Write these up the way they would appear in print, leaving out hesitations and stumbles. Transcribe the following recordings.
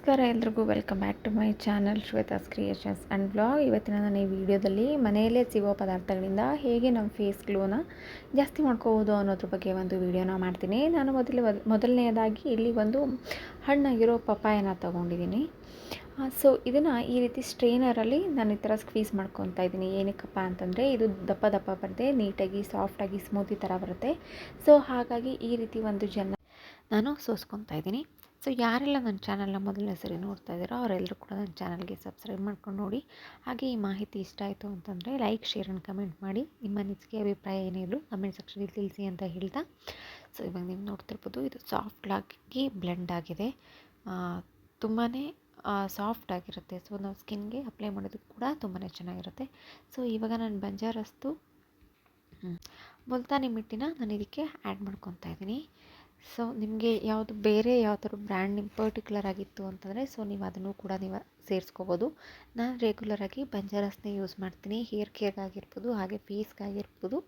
ನಮಸ್ಕಾರ ಎಲ್ರಿಗೂ welcome back to my channel Shweta's creations and vlog. ಇವತ್ತಿನ ನಾನು ಈ ವಿಡಿಯೋದಲ್ಲಿ ಮನೆಯಲ್ಲೇ ಸಿಗೋ ಪದಾರ್ಥಗಳಿಂದ ಹೇಗೆ ನಮ್ಮ ಫೇಸ್ ಗ್ಲೋನ ಜಾಸ್ತಿ ಮಾಡ್ಕೋಬೋದು ಅನ್ನೋದ್ರ ಬಗ್ಗೆ ಒಂದು ವಿಡಿಯೋನ ಮಾಡ್ತೀನಿ. ನಾನು ಮೊದಲನೆಯದಾಗಿ ಇಲ್ಲಿ ಒಂದು ಹಣ್ಣಾಗಿರೋ ಪಪ್ಪಾಯನ ತೊಗೊಂಡಿದ್ದೀನಿ. ಸೊ ಇದನ್ನು ಈ ರೀತಿ ಸ್ಟ್ರೈನರಲ್ಲಿ ನಾನು ಈ ಥರ ಸ್ಕ್ವೀಸ್ ಮಾಡ್ಕೊತಾ ಇದ್ದೀನಿ. ಏನಕ್ಕಪ್ಪ ಅಂತಂದರೆ ಇದು ದಪ್ಪ ದಪ್ಪ ಬರುತ್ತೆ, ನೀಟಾಗಿ ಸಾಫ್ಟಾಗಿ ಸ್ಮೂತಿ ಥರ ಬರುತ್ತೆ. ಸೊ ಹಾಗಾಗಿ ಈ ರೀತಿ ಒಂದು ಜನ ನಾನು ಸೋಸ್ಕೊತಾ ಇದ್ದೀನಿ. ಸೊ ಯಾರೆಲ್ಲ ನನ್ನ ಚಾನಲ್ನ ಮೊದಲನೇ ಸರಿ ನೋಡ್ತಾ ಇದ್ದೀರೋ ಅವರೆಲ್ಲರೂ ಕೂಡ ನನ್ನ ಚಾನಲ್ಗೆ ಸಬ್ಸ್ಕ್ರೈಬ್ ಮಾಡ್ಕೊಂಡು ನೋಡಿ. ಹಾಗೆ ಈ ಮಾಹಿತಿ ಇಷ್ಟ ಆಯಿತು ಅಂತಂದರೆ ಲೈಕ್, ಶೇರ್ ಆ್ಯಂಡ್ ಕಮೆಂಟ್ ಮಾಡಿ. ನಿಮ್ಮ ಅನಿಸಿಕೆ ಅಭಿಪ್ರಾಯ ಏನಿದ್ರು ಕಮೆಂಟ್ ಸೆಕ್ಷನಲ್ಲಿ ತಿಳಿಸಿ ಅಂತ ಹೇಳ್ತಾ, ಸೊ ಇವಾಗ ನೀವು ನೋಡ್ತಿರ್ಬೋದು ಇದು ಸಾಫ್ಟಾಗಿ ಬ್ಲೆಂಡ್ ಆಗಿದೆ, ತುಂಬಾ ಸಾಫ್ಟ್ ಆಗಿರುತ್ತೆ. ಸೊ ನಾವು ಸ್ಕಿನ್ಗೆ ಅಪ್ಲೈ ಮಾಡೋದಕ್ಕೆ ಕೂಡ ತುಂಬಾ ಚೆನ್ನಾಗಿರುತ್ತೆ. ಸೊ ಇವಾಗ ನಾನು ಬಂಜಾರಸ್ತು ಮುಲ್ತಾನಿ ಮಿಟ್ಟಿನ ನಾನು ಇದಕ್ಕೆ ಆ್ಯಡ್ ಮಾಡ್ಕೊತಾ ಇದ್ದೀನಿ. ಸೊ ನಿಮಗೆ ಯಾವುದು ಬೇರೆ ಯಾವ್ದಾದ್ರು ಬ್ರ್ಯಾಂಡ್ ನಿಮ್ಮ ಪರ್ಟಿಕ್ಯುಲರ್ ಆಗಿತ್ತು ಅಂತಂದರೆ ಸೊ ನೀವು ಅದನ್ನು ಕೂಡ ನೀವು ಸೇರಿಸ್ಕೋಬೋದು. ನಾನು ರೆಗ್ಯುಲರಾಗಿ ಬಂಜಾರಸ್ನೇ ಯೂಸ್ ಮಾಡ್ತೀನಿ. ಹೇರ್ ಕೇರ್ಗಾಗಿರ್ಬೋದು, ಹಾಗೆ ಫೇಸ್ಗಾಗಿರ್ಬೋದು.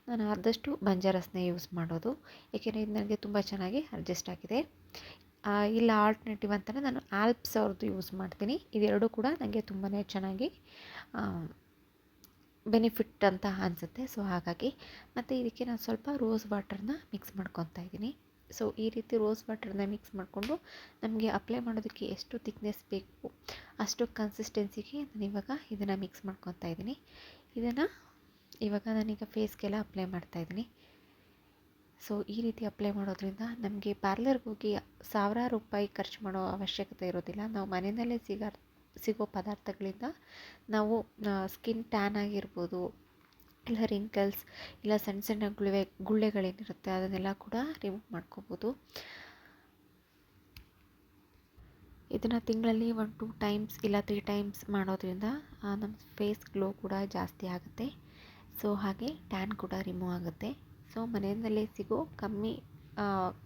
ನಾನು ಆದಷ್ಟು ಬಂಜಾರಸ್ನೇ ಯೂಸ್ ಮಾಡೋದು, ಏಕೆಂದರೆ ಇದು ನನಗೆ ತುಂಬ ಚೆನ್ನಾಗಿ ಅಡ್ಜಸ್ಟ್ ಆಗಿದೆ. ಇಲ್ಲ ಆಲ್ಟರ್ನೇಟಿವ್ ಅಂತಲೇ ನಾನು ಆಲ್ಪ್ಸ್ ಅವ್ರದ್ದು ಯೂಸ್ ಮಾಡ್ತೀನಿ. ಇವೆರಡೂ ಕೂಡ ನನಗೆ ತುಂಬಾ ಚೆನ್ನಾಗಿ ಬೆನಿಫಿಟ್ ಅಂತ ಅನಿಸುತ್ತೆ. ಸೊ ಹಾಗಾಗಿ ಮತ್ತು ಇದಕ್ಕೆ ನಾನು ಸ್ವಲ್ಪ ರೋಸ್ ವಾಟರ್ನ ಮಿಕ್ಸ್ ಮಾಡ್ಕೊತಾ ಇದ್ದೀನಿ. ಸೊ ಈ ರೀತಿ ರೋಸ್ ವಾಟರ್ನ ಮಿಕ್ಸ್ ಮಾಡಿಕೊಂಡು ನಮಗೆ ಅಪ್ಲೈ ಮಾಡೋದಕ್ಕೆ ಎಷ್ಟು ಥಿಕ್ನೆಸ್ ಬೇಕು ಅಷ್ಟು ಕನ್ಸಿಸ್ಟೆನ್ಸಿಗೆ ನಾನು ಇವಾಗ ಇದನ್ನು ಮಿಕ್ಸ್ ಮಾಡ್ಕೊತಾ ಇದ್ದೀನಿ. ಇದನ್ನು ಇವಾಗ ನಾನೀಗ ಫೇಸ್ಗೆಲ್ಲ ಅಪ್ಲೈ ಮಾಡ್ತಾಯಿದ್ದೀನಿ. ಸೊ ಈ ರೀತಿ ಅಪ್ಲೈ ಮಾಡೋದ್ರಿಂದ ನಮಗೆ ಪಾರ್ಲರ್ಗೆ ಹೋಗಿ ಸಾವಿರಾರು ರೂಪಾಯಿ ಖರ್ಚು ಮಾಡೋ ಅವಶ್ಯಕತೆ ಇರೋದಿಲ್ಲ. ನಾವು ಮನೆಯಲ್ಲೇ ಸಿಗೋ ಪದಾರ್ಥಗಳಿಂದ ನಾವು ಸ್ಕಿನ್ ಟ್ಯಾನ್ ಆಗಿರ್ಬೋದು, ಇಲ್ಲ ರಿಂಕಲ್ಸ್, ಇಲ್ಲ ಸಣ್ಣ ಸಣ್ಣ ಗುಳ್ಳೆಗಳೇನಿರುತ್ತೆ ಅದನ್ನೆಲ್ಲ ಕೂಡ ರಿಮೂವ್ ಮಾಡ್ಕೋಬೋದು. ಇದನ್ನು ತಿಂಗಳಲ್ಲಿ 1-2 ಟೈಮ್ಸ್ ಇಲ್ಲ 3 ಟೈಮ್ಸ್ ಮಾಡೋದ್ರಿಂದ ನಮ್ಮ ಫೇಸ್ ಗ್ಲೋ ಕೂಡ ಜಾಸ್ತಿ ಆಗುತ್ತೆ. ಸೊ ಹಾಗೆ ಟ್ಯಾನ್ ಕೂಡ ರಿಮೂವ್ ಆಗುತ್ತೆ. ಸೊ ಮನೆಯಲ್ಲೇ ಸಿಗೋ ಕಮ್ಮಿ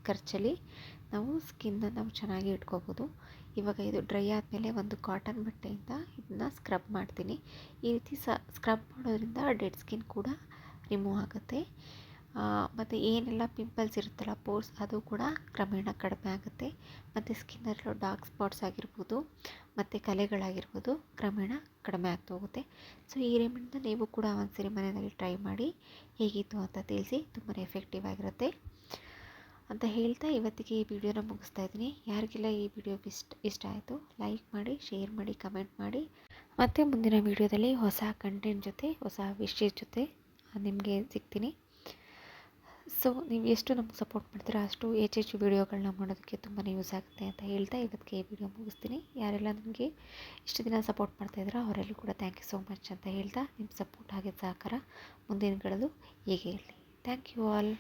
ಖರ್ಚಲ್ಲಿ ನಾವು ಸ್ಕಿನ್ನ ನಾವು ಚೆನ್ನಾಗಿ ಇಟ್ಕೋಬೋದು. ಇವಾಗ ಇದು ಡ್ರೈ ಆದಮೇಲೆ ಒಂದು ಕಾಟನ್ ಬಟ್ಟೆಯಿಂದ ಇದನ್ನು ಸ್ಕ್ರಬ್ ಮಾಡ್ತೀನಿ. ಈ ರೀತಿ ಸ್ಕ್ರಬ್ ಮಾಡೋದ್ರಿಂದ ಡೆಡ್ ಸ್ಕಿನ್ ಕೂಡ ರಿಮೂವ್ ಆಗುತ್ತೆ. ಮತ್ತು ಏನೆಲ್ಲ ಪಿಂಪಲ್ಸ್ ಇರುತ್ತಲ್ಲ, ಪೋರ್ಸ್, ಅದು ಕೂಡ ಕ್ರಮೇಣ ಕಡಿಮೆ ಆಗುತ್ತೆ. ಮತ್ತು ಸ್ಕಿನ್ನಲ್ಲಿರೋ ಡಾರ್ಕ್ ಸ್ಪಾಟ್ಸ್ ಆಗಿರ್ಬೋದು ಮತ್ತು ಕಲೆಗಳಾಗಿರ್ಬೋದು ಕ್ರಮೇಣ ಕಡಿಮೆ ಆಗ್ತಾ ಹೋಗುತ್ತೆ. ಸೊ ಈ ರೆಮಿಡಿನ ನೀವು ಕೂಡ ಒಂದ್ಸರಿ ಮನೆಯಲ್ಲಿ ಟ್ರೈ ಮಾಡಿ ಹೇಗಿತ್ತು ಅಂತ ತಿಳಿಸಿ. ತುಂಬಾ ಎಫೆಕ್ಟಿವ್ ಆಗಿರುತ್ತೆ ಅಂತ ಹೇಳ್ತಾ ಇವತ್ತಿಗೆ ಈ ವಿಡಿಯೋನ ಮುಗಿಸ್ತಾ ಇದ್ದೀನಿ. ಯಾರಿಗೆಲ್ಲ ಈ ವಿಡಿಯೋ ಇಷ್ಟ ಆಯಿತು ಲೈಕ್ ಮಾಡಿ, ಶೇರ್ ಮಾಡಿ, ಕಮೆಂಟ್ ಮಾಡಿ. ಮತ್ತು ಮುಂದಿನ ವಿಡಿಯೋದಲ್ಲಿ ಹೊಸ ಕಂಟೆಂಟ್ ಜೊತೆ, ಹೊಸ ವಿಷಯದ ಜೊತೆ ನಿಮಗೆ ಸಿಗ್ತೀನಿ. ಸೊ ನೀವು ಎಷ್ಟು ನಮ್ಗೆ ಸಪೋರ್ಟ್ ಮಾಡ್ತೀರಾ ಅಷ್ಟು ಹೆಚ್ಚೆಚ್ಚು ವೀಡಿಯೋಗಳನ್ನ ಮಾಡೋದಕ್ಕೆ ತುಂಬಾ ಯೂಸ್ ಆಗುತ್ತೆ ಅಂತ ಹೇಳ್ತಾ ಇವತ್ತಿಗೆ ಈ ವಿಡಿಯೋ ಮುಗಿಸ್ತೀನಿ. ಯಾರೆಲ್ಲ ನನಗೆ ಇಷ್ಟು ದಿನ ಸಪೋರ್ಟ್ ಮಾಡ್ತಾಯಿದ್ದೀರಾ ಅವರೆಲ್ಲೂ ಕೂಡ ಥ್ಯಾಂಕ್ ಯು ಸೋ ಮಚ್ ಅಂತ ಹೇಳ್ತಾ, ನಿಮ್ಮ ಸಪೋರ್ಟ್ ಹಾಗೆ ಸಹಕಾರ ಮುಂದಿನಗಳಲ್ಲೂ ಹೀಗೆ ಇರಲಿ. Thank you all.